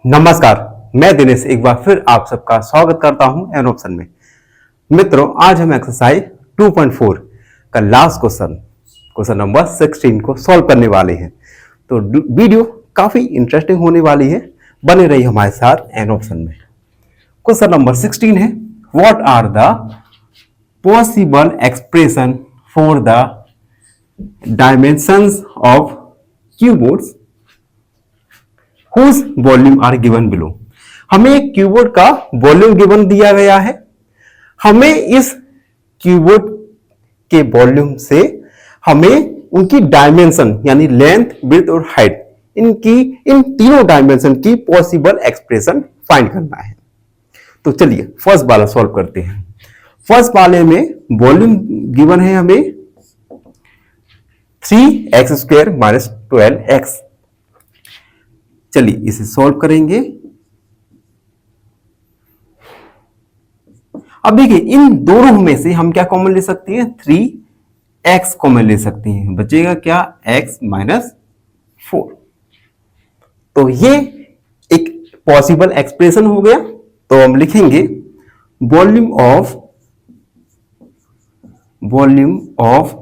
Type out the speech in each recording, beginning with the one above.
नमस्कार। मैं दिनेश एक बार फिर आप सबका स्वागत करता हूं एन ऑप्शन में। मित्रों, आज हम एक्सरसाइज 2.4 का लास्ट क्वेश्चन नंबर 16 को सॉल्व करने वाले हैं। तो वीडियो काफी इंटरेस्टिंग होने वाली है, बने रही हमारे साथ एन ऑप्शन में। क्वेश्चन नंबर 16 है, what are the possible expression for the dimensions of cuboids whose volume are given below। हमें एक कीबोर्ड का वॉल्यूम गिवन दिया गया है। हमें इस कीबोर्ड के वॉल्यूम से हमें उनकी डायमेंशन यानी लेंथ, विड्थ और हाइट, इन तीनों डायमेंशन की पॉसिबल एक्सप्रेशन फाइंड करना है। तो चलिए फर्स्ट वाला सॉल्व करते हैं। फर्स्ट वाले में वॉल्यूम गिवन है हमें 3x² - 12x। चलिए इसे सॉल्व करेंगे। अब देखिए, इन दोनों में से हम क्या कॉमन ले सकते हैं? 3x कॉमन ले सकते हैं। बचेगा क्या? x - 4। तो ये एक पॉसिबल एक्सप्रेशन हो गया। तो हम लिखेंगे volume of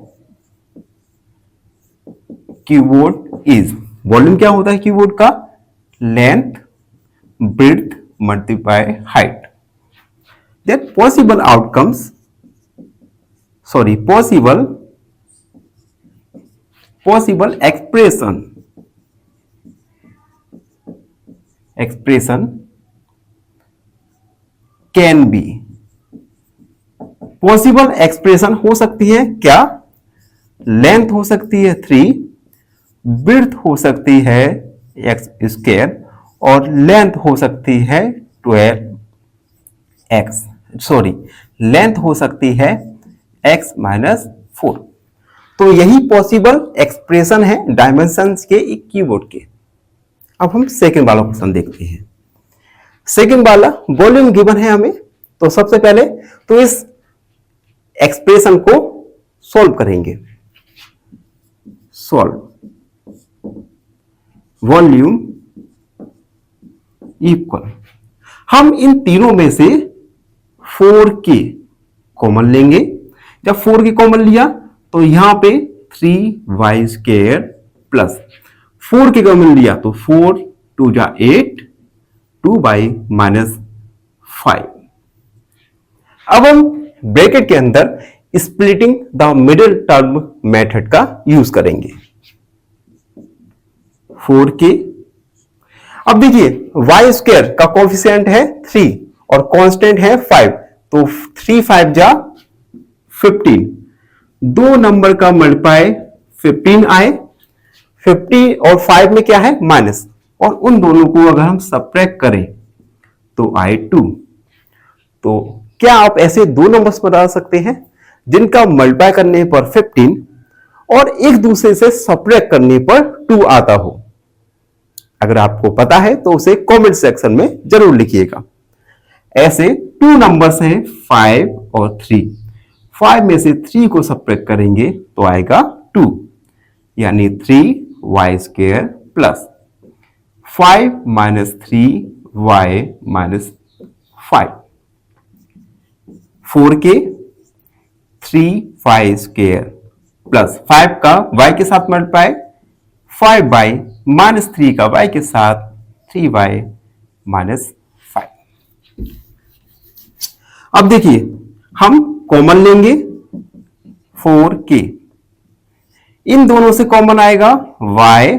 keyboard is, volume क्या होता है कीबोर्ड का? Length, breadth multiply height. That possible outcomes, possible expression can be, possible expression हो सकती है क्या? लेंथ हो सकती है 3, ब्रेड्थ हो सकती है x², और लेंथ हो सकती है 12x। लेंथ हो सकती है x - 4। तो यही पॉसिबल एक्सप्रेशन है डायमेंशंस के एक कीबोर्ड के। अब हम सेकंड वाला क्वेश्चन देखते हैं। सेकंड वाला वॉल्यूम गिवन है हमें। तो सबसे पहले तो इस एक्सप्रेशन को सॉल्व करेंगे। सॉल्व वॉल्यूम इक्वल, हम इन तीनों में से 4k कॉमन लेंगे। जब 4k कॉमन लिया तो यहां पे 3y² प्लस 4k कॉमन लिया तो 4 2 जा 8, 2y - 5। अब हम ब्रैकेट के अंदर splitting the middle term method का यूज करेंगे। 4k, अब देखिए y² का कोफिशिएंट है 3 और कांस्टेंट है 5, तो 3 5 जा 15, दो नंबर का मल्टीप्लाई 15 आए। 50 और 5 में क्या है? माइनस, और उन दोनों को अगर हम सब्ट्रैक्ट करें तो आए 2। तो क्या आप ऐसे दो नंबर्स बता सकते हैं जिनका मल्टीप्लाई करने पर 15 और एक दूसरे से सब्ट्रैक्ट करने पर 2 आता हो? अगर आपको पता है तो उसे कमेंट सेक्शन में जरूर लिखिएगा। ऐसे 2 नंबर्स हैं 5 और 3। 5 में से 3 को सब्ट्रैक्ट करेंगे तो आएगा 2, यानी 3y² plus 5 - 3y - 5। 4k 3y² plus 5 का y के साथ मल्टीप्लाई, 5y - 3 का y के साथ 3y - 5। अब देखिए हम कॉमन लेंगे 4k, इन दोनों से कॉमन आएगा y,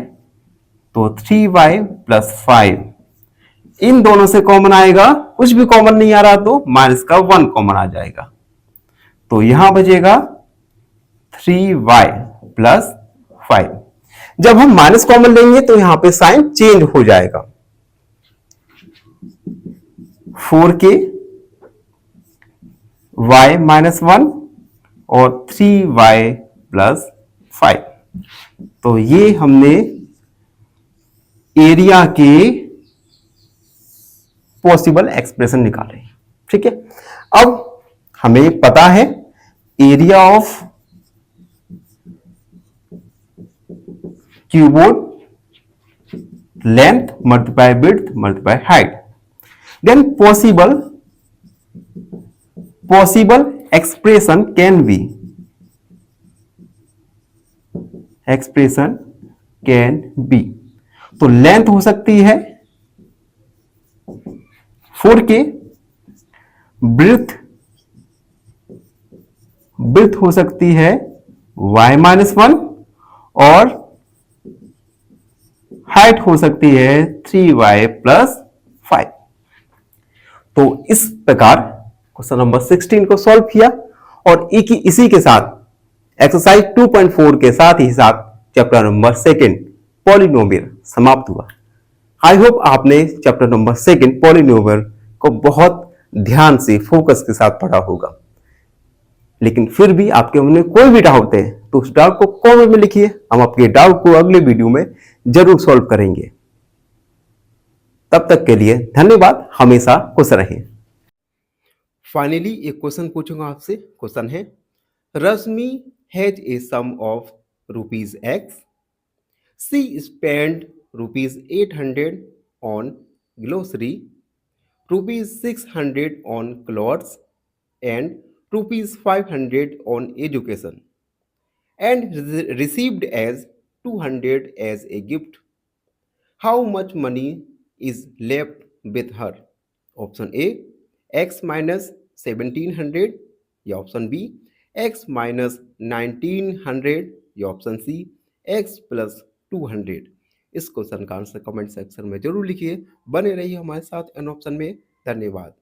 तो 3y प्लस 5। इन दोनों से कॉमन आएगा, कुछ भी कॉमन नहीं आ रहा तो माइनस का 1 कॉमन आ जाएगा। तो यहां बचेगा 3y प्लस 5। जब हम माइनस कॉमन लेंगे तो यहां पे साइन चेंज हो जाएगा। 4k y - 1 और 3y प्लस 5। तो ये हमने एरिया के पॉसिबल एक्सप्रेशन निकाले। ठीक है, अब हमें पता है area of cuboid length multiply width multiply height. Then possible expression can be तो लेंथ हो सकती है 4k, ब्रिथ हो सकती है y-1 और हाइट हो सकती है 3y + 5। तो इस प्रकार क्वेश्चन नंबर 16 को सॉल्व किया और इसी के साथ एक्सरसाइज 2.4 के साथ ही साथ चैप्टर नंबर 2 पॉलिनोमियल समाप्त हुआ। आई होप आपने चैप्टर नंबर 2 पॉलिनोमियल को बहुत ध्यान से फोकस के साथ पढ़ा होगा। लेकिन फिर भी आपके मन में कोई भी डाउट है तो उस डाउट को कमेंट में लिखिए, हम आपके डाउट को अगले वीडियो में जरूर सॉल्व करेंगे। तब तक के लिए धन्यवाद, हमेशा खुश रहें। फाइनली एक क्वेश्चन पूछूंगा आपसे। क्वेश्चन है, Rashmi has a sum of ₹X. She spend ₹800 on grocery, ₹600 on clothes, and ₹500 on education, and received as 200 as a gift. How much money is left with her? Option A, X minus 1700, या option B X minus 1900, या option C X plus 200। इस question का answer comment section में जरूर लिखिए। बने रहिए हमारे साथ एन ऑप्शन में। धन्यवाद।